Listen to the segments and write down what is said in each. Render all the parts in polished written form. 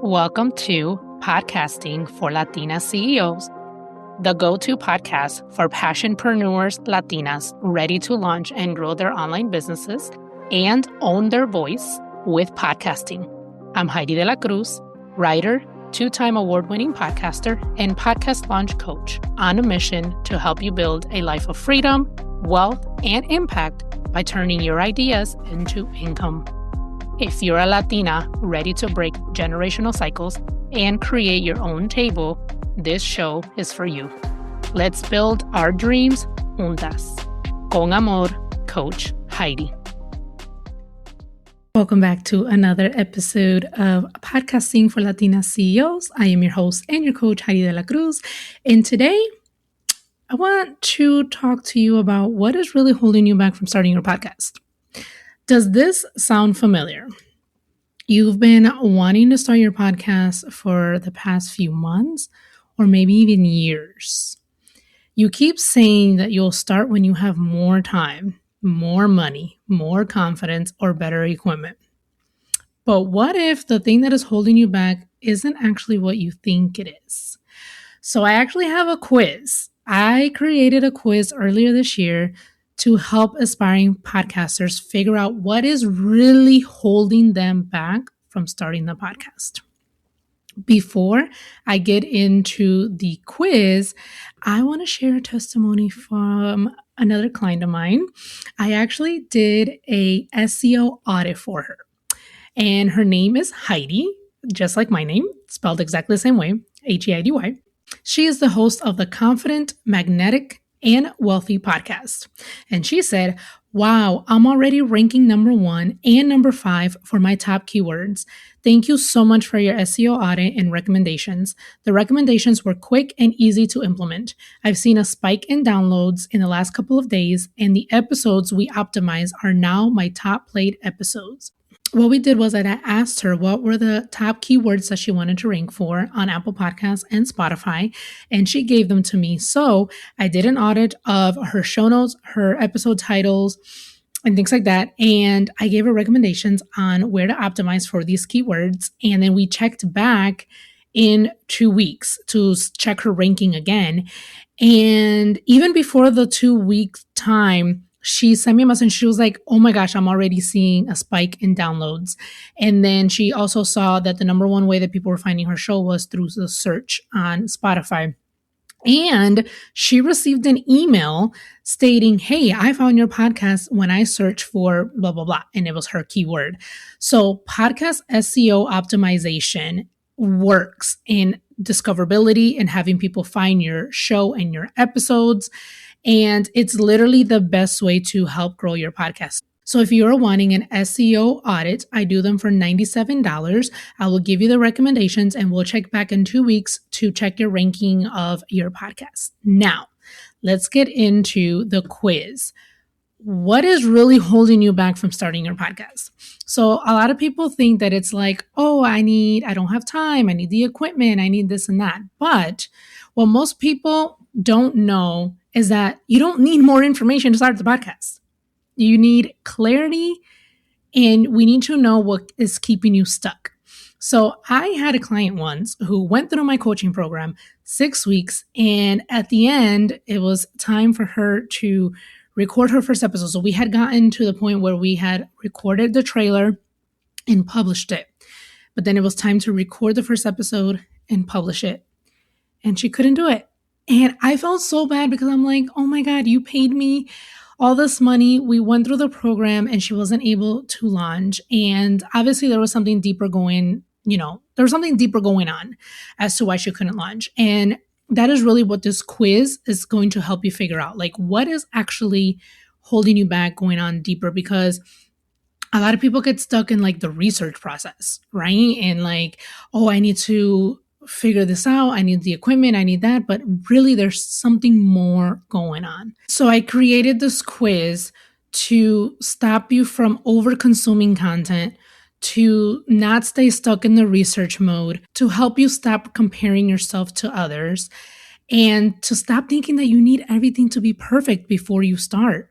Welcome to Podcasting for Latina CEOs, the go-to podcast for passionpreneurs Latinas ready to launch and grow their online businesses and own their voice with podcasting. I'm Heidy de la Cruz, writer, two-time award-winning podcaster, and podcast launch coach on a mission to help you build a life of freedom, wealth, and impact by turning your ideas into income. If you're a Latina ready to break generational cycles and create your own table, this show is for you. Let's build our dreams juntas. Con amor, Coach Heidy. Welcome back to another episode of Podcasting for Latina CEOs. I am your host and your coach, Heidy de la Cruz. And today, I want to talk to you about what is really holding you back from starting your podcast. Does this sound familiar? You've been wanting to start your podcast for the past few months or maybe even years. You keep saying that you'll start when you have more time, more money, more confidence, or better equipment. But what if the thing that is holding you back isn't actually what you think it is? So I actually have a quiz. I created a quiz earlier this year to help aspiring podcasters figure out what is really holding them back from starting the podcast. Before I get into the quiz, I want to share a testimony from another client of mine. I actually did a SEO audit for her, and her name is Heidy, just like my name, spelled exactly the same way, Heidy. She is the host of the Confident, Magnetic, and Wealthy podcast. And she said, wow, I'm already ranking number 1 and number 5 for my top keywords. Thank you so much for your SEO audit and recommendations. The recommendations were quick and easy to implement. I've seen a spike in downloads in the last couple of days, and the episodes we optimize are now my top played episodes. What we did was that I asked her what were the top keywords that she wanted to rank for on Apple Podcasts and Spotify, and she gave them to me. So I did an audit of her show notes, her episode titles, and things like that. And I gave her recommendations on where to optimize for these keywords. And then we checked back in 2 weeks to check her ranking again. And even before the 2-week time, she sent me a message. She was like, oh my gosh, I'm already seeing a spike in downloads. And then she also saw that the number one way that people were finding her show was through the search on Spotify. And she received an email stating, hey, I found your podcast when I searched for blah, blah, blah. And it was her keyword. So podcast SEO optimization works in discoverability and having people find your show and your episodes. And it's literally the best way to help grow your podcast. So if you're wanting an SEO audit, I do them for $97. I will give you the recommendations and we'll check back in 2 weeks to check your ranking of your podcast. Now, let's get into the quiz. What is really holding you back from starting your podcast? So a lot of people think that it's like, oh, I don't have time. I need the equipment. I need this and that. But what most people don't know is that you don't need more information to start the podcast. You need clarity, and we need to know what is keeping you stuck. So I had a client once who went through my coaching program 6 weeks, and at the end, it was time for her to record her first episode. So we had gotten to the point where we had recorded the trailer and published it. But then it was time to record the first episode and publish it. And she couldn't do it. And I felt so bad because I'm like, oh my God, you paid me all this money. We went through the program and she wasn't able to launch. And obviously there was something deeper going on as to why she couldn't launch. And that is really what this quiz is going to help you figure out. Like, what is actually holding you back going on deeper? Because a lot of people get stuck in like the research process, right? And like, oh, I need to figure this out. I need the equipment. I need that. But really, there's something more going on. So I created this quiz to stop you from over-consuming content, to not stay stuck in the research mode, to help you stop comparing yourself to others, and to stop thinking that you need everything to be perfect before you start.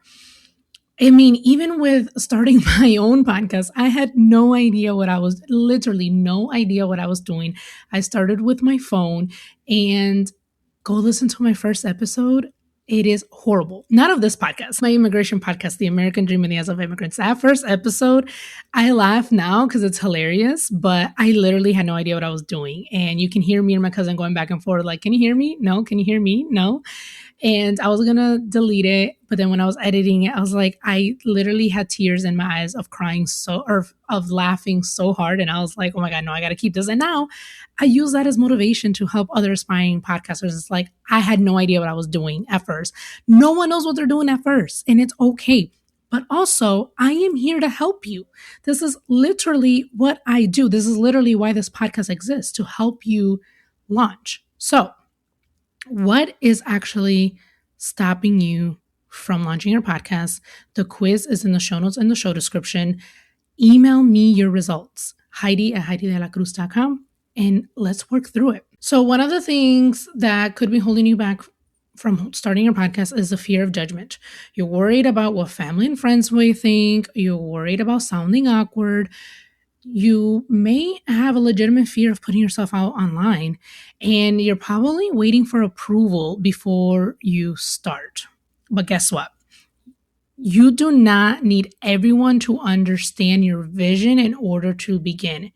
I mean, even with starting my own podcast, I had no idea what I was, literally no idea what I was doing. I started with my phone, and go listen to my first episode. It is horrible. Not of this podcast, my immigration podcast, The American Dream and the Eyes of Immigrants. That first episode, I laugh now because it's hilarious, but I literally had no idea what I was doing. And you can hear me and my cousin going back and forth, like, can you hear me? No. Can you hear me? No. And I was gonna delete it, but then when I was editing it, I was like, I literally had tears in my eyes of crying or of laughing so hard. And I was like, oh my God, no, I gotta keep this. And now I use that as motivation to help other aspiring podcasters. It's like, I had no idea what I was doing at first. No one knows what they're doing at first, and it's okay. But also, I am here to help you. This is literally what I do. This is literally why this podcast exists, to help you launch. So, what is actually stopping you from launching your podcast? The quiz is in the show notes and the show description. Email me your results, Heidy at HeidyDeLaCruz.com, and let's work through it. So one of the things that could be holding you back from starting your podcast is the fear of judgment. You're worried about what family and friends may think. You're worried about sounding awkward. You may have a legitimate fear of putting yourself out online, and you're probably waiting for approval before you start. But guess what? You do not need everyone to understand your vision in order to begin.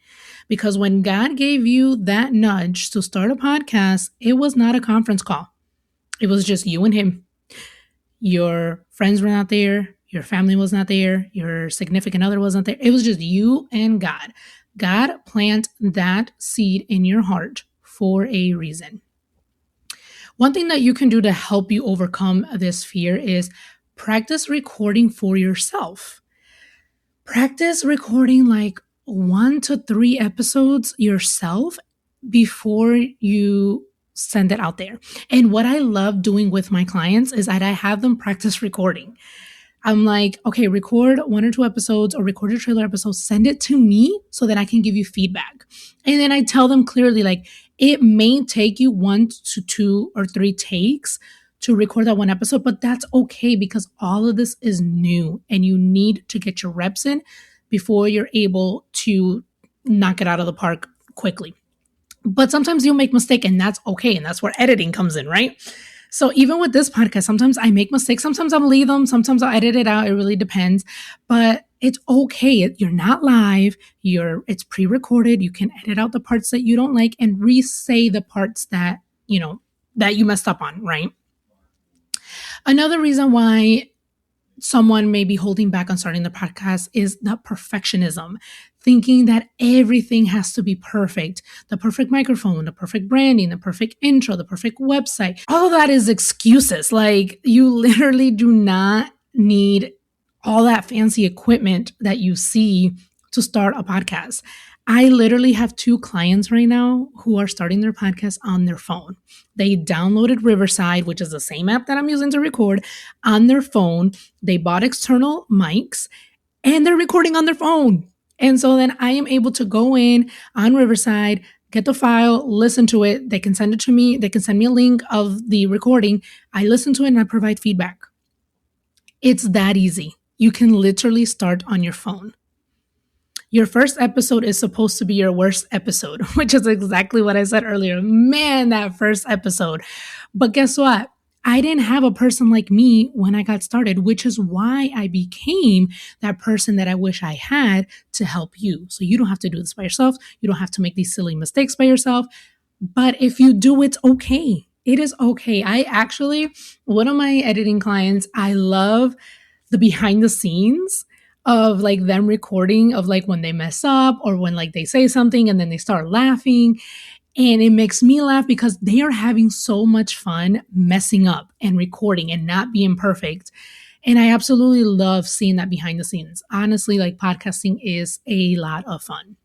Because when God gave you that nudge to start a podcast, it was not a conference call. It was just you and him. Your friends were not there. Your family was not there. Your significant other wasn't there. It was just you and God. God planted that seed in your heart for a reason. One thing that you can do to help you overcome this fear is practice recording for yourself. Practice recording like 1 to 3 episodes yourself before you send it out there. And what I love doing with my clients is that I have them practice recording. I'm like, okay, record 1 or 2 episodes or record a trailer episode, send it to me so that I can give you feedback. And then I tell them clearly, like, it may take you 1 to 2 or 3 takes to record that 1 episode, but that's okay because all of this is new and you need to get your reps in before you're able to knock it out of the park quickly. But sometimes you'll make mistakes, and that's okay. And that's where editing comes in, right? So even with this podcast, sometimes I make mistakes. Sometimes I'll leave them. Sometimes I'll edit it out. It really depends. But it's okay. You're not live. It's pre-recorded. You can edit out the parts that you don't like and re-say the parts that you messed up on, right? Another reason why someone may be holding back on starting the podcast is the perfectionism, thinking that everything has to be perfect. The perfect microphone, the perfect branding, the perfect intro, the perfect website. All of that is excuses. Like, you literally do not need all that fancy equipment that you see to start a podcast. I literally have 2 clients right now who are starting their podcast on their phone. They downloaded Riverside, which is the same app that I'm using to record, on their phone. They bought external mics and they're recording on their phone. And so then I am able to go in on Riverside, get the file, listen to it. They can send it to me. They can send me a link of the recording. I listen to it and I provide feedback. It's that easy. You can literally start on your phone. Your first episode is supposed to be your worst episode, which is exactly what I said earlier. Man, that first episode. But guess what? I didn't have a person like me when I got started, which is why I became that person that I wish I had to help you. So you don't have to do this by yourself. You don't have to make these silly mistakes by yourself. But if you do, it's okay. It is okay. One of my editing clients, I love the behind the scenes of like them recording of like when they mess up or when like they say something and then they start laughing. And it makes me laugh because they are having so much fun messing up and recording and not being perfect. And I absolutely love seeing that behind the scenes. Honestly, like, podcasting is a lot of fun.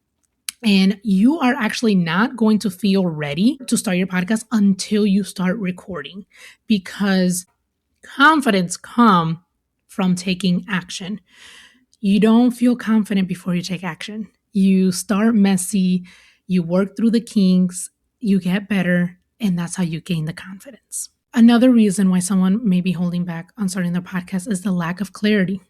And you are actually not going to feel ready to start your podcast until you start recording, because confidence comes from taking action. You don't feel confident before you take action. You start messy, you work through the kinks, you get better, and that's how you gain the confidence. Another reason why someone may be holding back on starting their podcast is the lack of clarity.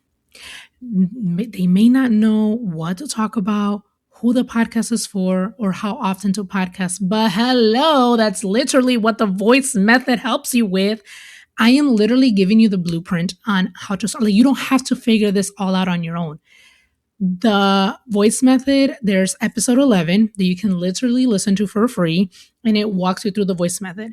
They may not know what to talk about, who the podcast is for, or how often to podcast. But hello, that's literally what the voice method helps you with. I am literally giving you the blueprint on how to start. Like, you don't have to figure this all out on your own. The voice method, there's episode 11 that you can literally listen to for free, and it walks you through the voice method.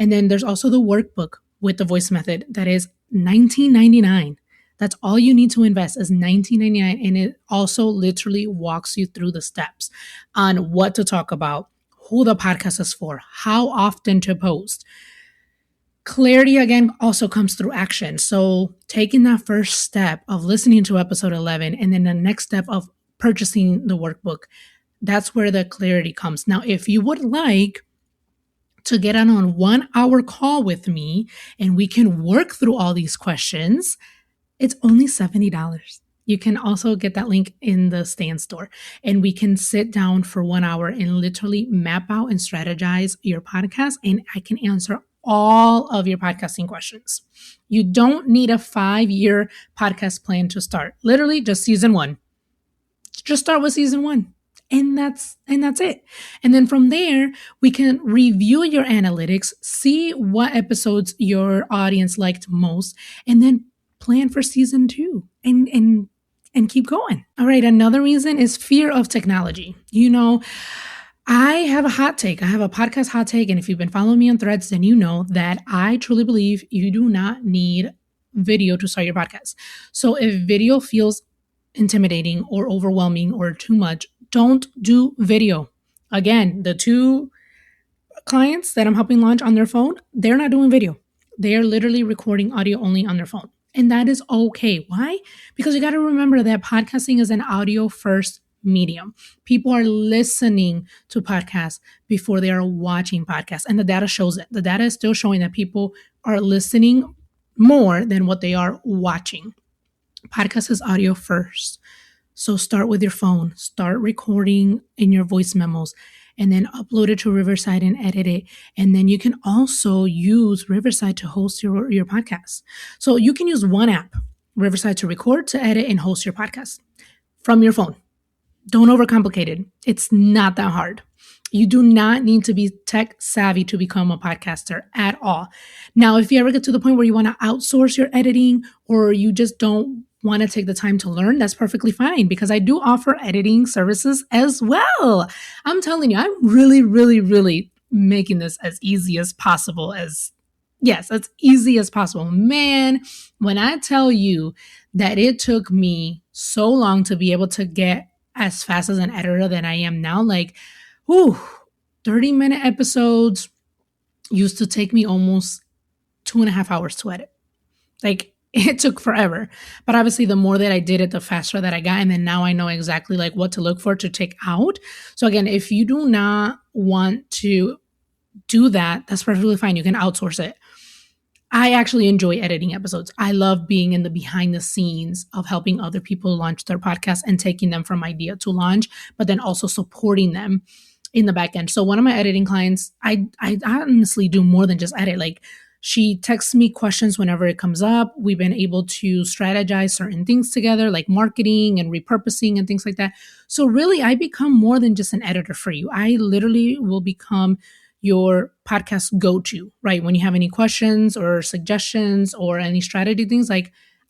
And then there's also the workbook with the voice method that is $19.99. That's all you need to invest is $19.99, and it also literally walks you through the steps on what to talk about, who the podcast is for, how often to post. Clarity, again, also comes through action. So taking that first step of listening to episode 11 and then the next step of purchasing the workbook, that's where the clarity comes. Now, if you would like to get on a 1-hour call with me and we can work through all these questions, it's only $70. You can also get that link in the Stand store, and we can sit down for 1 hour and literally map out and strategize your podcast, and I can answer all of your podcasting questions. You don't need a 5-year podcast plan to start. Literally just season 1. Just start with season 1. And that's it. And then from there, we can review your analytics, see what episodes your audience liked most, and then plan for season 2 and keep going. All right, another reason is fear of technology. I have a hot take. I have a podcast hot take. And if you've been following me on Threads, then you know that I truly believe you do not need video to start your podcast. So if video feels intimidating or overwhelming or too much, don't do video. Again, the 2 clients that I'm helping launch on their phone, they're not doing video. They're literally recording audio only on their phone. And that is okay. Why? Because you got to remember that podcasting is an audio first medium. People are listening to podcasts before they are watching podcasts. And the data shows it. The data is still showing that people are listening more than what they are watching. Podcast is audio first. So start with your phone, start recording in your voice memos, and then upload it to Riverside and edit it. And then you can also use Riverside to host your podcast. So you can use one app, Riverside, to record, to edit, and host your podcast from your phone. Don't overcomplicate it. It's not that hard. You do not need to be tech savvy to become a podcaster at all. Now, if you ever get to the point where you want to outsource your editing or you just don't want to take the time to learn, that's perfectly fine, because I do offer editing services as well. I'm telling you, I'm really, really, really making this as easy as possible. As easy as possible. Man, when I tell you that it took me so long to be able to get as fast as an editor that I am now, 30-minute episodes used to take me almost 2.5 hours to edit. It took forever. But obviously, the more that I did it, the faster that I got. And then now I know exactly what to look for to take out. So again, if you do not want to do that, that's perfectly fine. You can outsource it. I actually enjoy editing episodes. I love being in the behind the scenes of helping other people launch their podcast and taking them from idea to launch, but then also supporting them in the back end. So one of my editing clients, I honestly do more than just edit. She texts me questions whenever it comes up. We've been able to strategize certain things together, like marketing and repurposing and things like that. So really, I become more than just an editor for you. I literally will become your podcast go-to, right? When you have any questions or suggestions or any strategy things,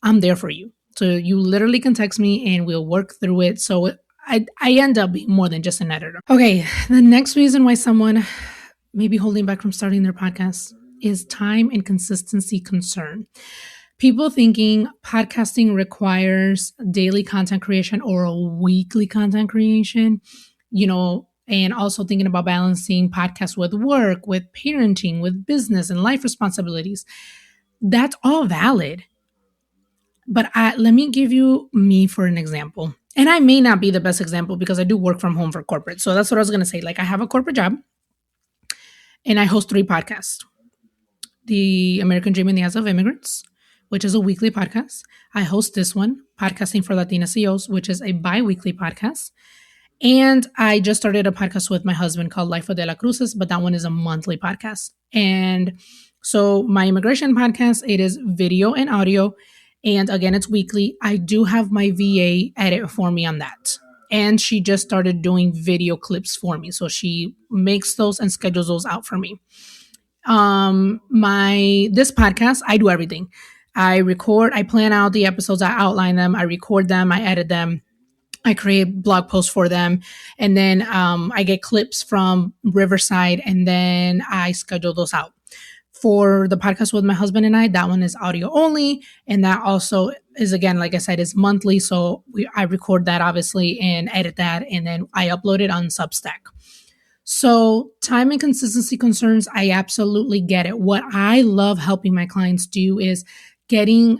I'm there for you. So you literally can text me and we'll work through it. So I end up being more than just an editor. Okay, the next reason why someone may be holding back from starting their podcast is time and consistency concern. People thinking podcasting requires daily content creation or a weekly content creation, and also thinking about balancing podcasts with work, with parenting, with business and life responsibilities. That's all valid. But let me give you me for an example. And I may not be the best example because I do work from home for corporate. So that's what I was going to say. I have a corporate job and I host 3 podcasts. The American Dream in the Eyes of Immigrants, which is a weekly podcast. I host this one, Podcasting for Latina CEOs, which is a bi-weekly podcast. And I just started a podcast with my husband called Life of De La Cruzes, but that one is a monthly podcast. And so my immigration podcast, it is video and audio. And again, it's weekly. I do have my VA edit for me on that. And she just started doing video clips for me. So she makes those and schedules those out for me. My this podcast, I do everything. I record, I plan out the episodes, I outline them, I record them, I edit them, I create blog posts for them, and then I get clips from Riverside, and then I schedule those out. For the podcast with my husband and I, that one is audio only, and that also is, again, like I said, is monthly. So I record that obviously and edit that, and then I upload it on Substack. So, time and consistency concerns, I absolutely get it. What I love helping my clients do is getting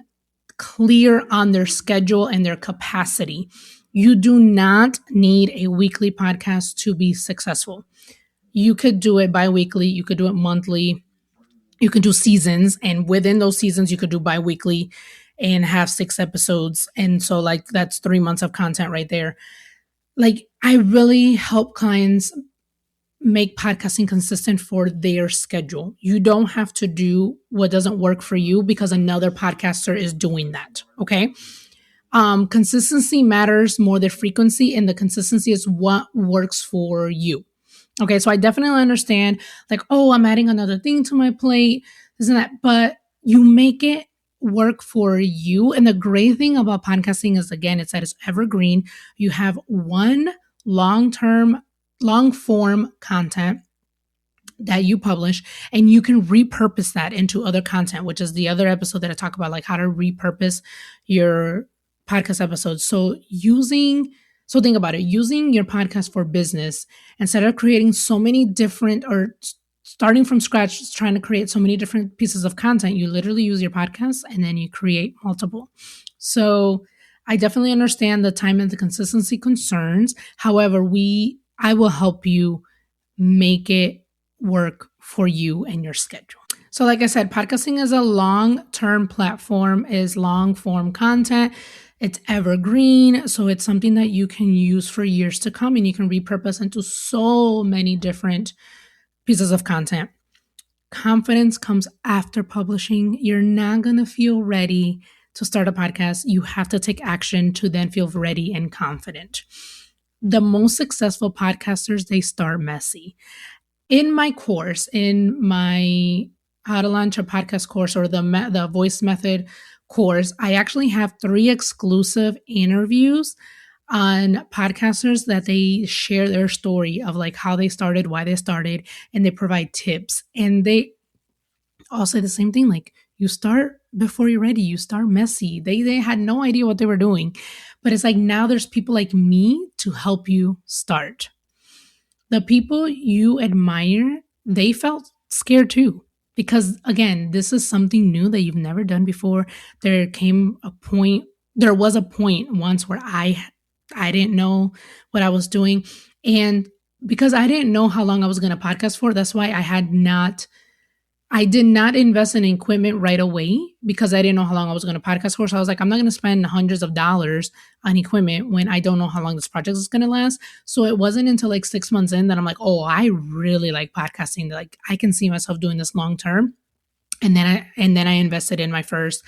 clear on their schedule and their capacity. You do not need a weekly podcast to be successful. You could do it bi-weekly, you could do it monthly, you could do seasons, and within those seasons, you could do bi-weekly and have 6 episodes. And so, like, that's 3 months of content right there. Like, I really help clients make podcasting consistent for their schedule. You don't have to do what doesn't work for you because another podcaster is doing that. Okay. Consistency matters more than frequency, and the consistency is what works for you. Okay. So I definitely understand, like, oh, I'm adding another thing to my plate, isn't that? But you make it work for you. And the great thing about podcasting is, again, it's that it's evergreen. You have one long form content that you publish, and you can repurpose that into other content, which is the other episode that I talk about, like how to repurpose your podcast episodes. So think about it, using your podcast for business instead of creating so many different, or starting from scratch, trying to create so many different pieces of content. You literally use your podcast and then you create multiple. So I definitely understand the time and the consistency concerns. However, I will help you make it work for you and your schedule. So like I said, podcasting is a long-term platform, is long-form content. It's evergreen. So it's something that you can use for years to come, and you can repurpose into so many different pieces of content. Confidence comes after publishing. You're not going to feel ready to start a podcast. You have to take action to then feel ready and confident. The most successful podcasters, they start messy. In my course, in my How to Launch a Podcast course, or the Voice Method course, I actually have 3 exclusive interviews on podcasters that they share their story of, like, how they started, why they started, and they provide tips. And they all say the same thing, like, you start before you're ready, you start messy. They had no idea what they were doing. But it's like, now there's people like me to help you start. The people you admire, they felt scared too. Because again, this is something new that you've never done before. There was a point once where I didn't know what I was doing. And because I didn't know how long I was going to podcast for, that's why I did not invest in equipment right away, because I didn't know how long I was going to podcast for. So I was like, I'm not going to spend hundreds of dollars on equipment when I don't know how long this project is going to last. So it wasn't until like 6 months in that I'm like, oh, I really like podcasting. Like, I can see myself doing this long term. And then I invested in my first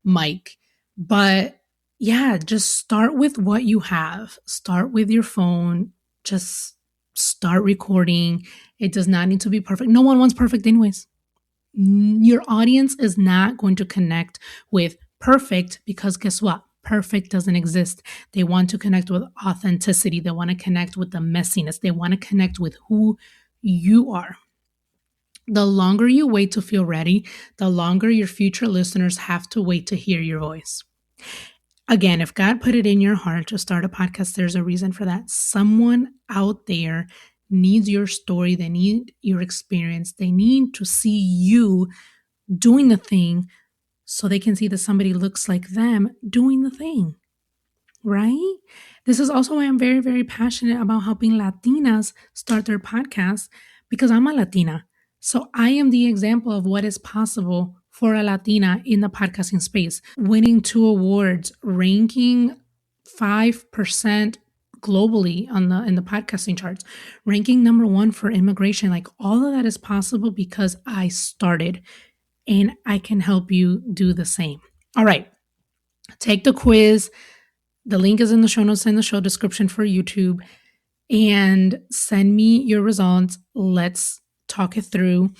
mic. But yeah, just start with what you have. Start with your phone. Just start recording. It does not need to be perfect. No one wants perfect anyways. Your audience is not going to connect with perfect, because guess what? Perfect doesn't exist. They want to connect with authenticity. They want to connect with the messiness. They want to connect with who you are. The longer you wait to feel ready, the longer your future listeners have to wait to hear your voice. Again, if God put it in your heart to start a podcast, there's a reason for that. Someone out there needs your story. They need your experience. They need to see you doing the thing so they can see that somebody looks like them doing the thing, right? This is also why I'm very, very passionate about helping Latinas start their podcasts, because I'm a Latina. So I am the example of what is possible for a Latina in the podcasting space, winning 2 awards, ranking 5% globally in the podcasting charts, ranking number 1 for immigration. Like, all of that is possible because I started, and I can help you do the same. All right. Take the quiz. The link is in the show notes and the show description for YouTube. And send me your results. Let's talk it through.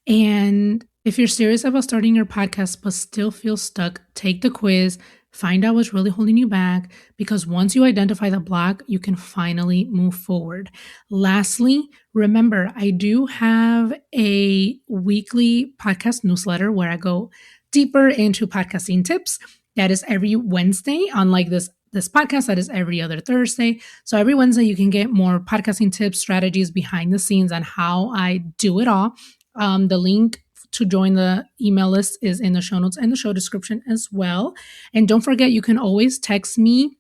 And if you're serious about starting your podcast but still feel stuck, take the quiz, find out what's really holding you back, because once you identify the block, you can finally move forward. Lastly, remember, I do have a weekly podcast newsletter where I go deeper into podcasting tips. That is every Wednesday, unlike this podcast that is every other Thursday. So every Wednesday you can get more podcasting tips, strategies behind the scenes on how I do it all. The link to join the email list is in the show notes and the show description as well. And don't forget, you can always text me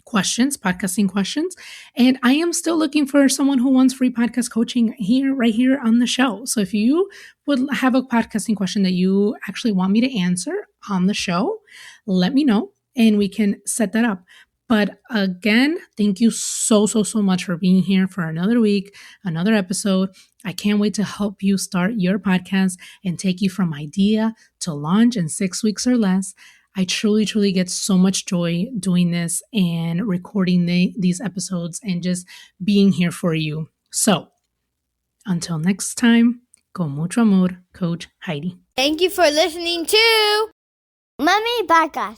questions, podcasting questions. And I am still looking for someone who wants free podcast coaching right here on the show. So if you would have a podcasting question that you actually want me to answer on the show, let me know and we can set that up. But again, thank you so much for being here for another week, another episode. I can't wait to help you start your podcast and take you from idea to launch in 6 weeks or less. I truly get so much joy doing this and recording these episodes and just being here for you. So until next time, con mucho amor, Coach Heidi. Thank you for listening to Mami Podcast.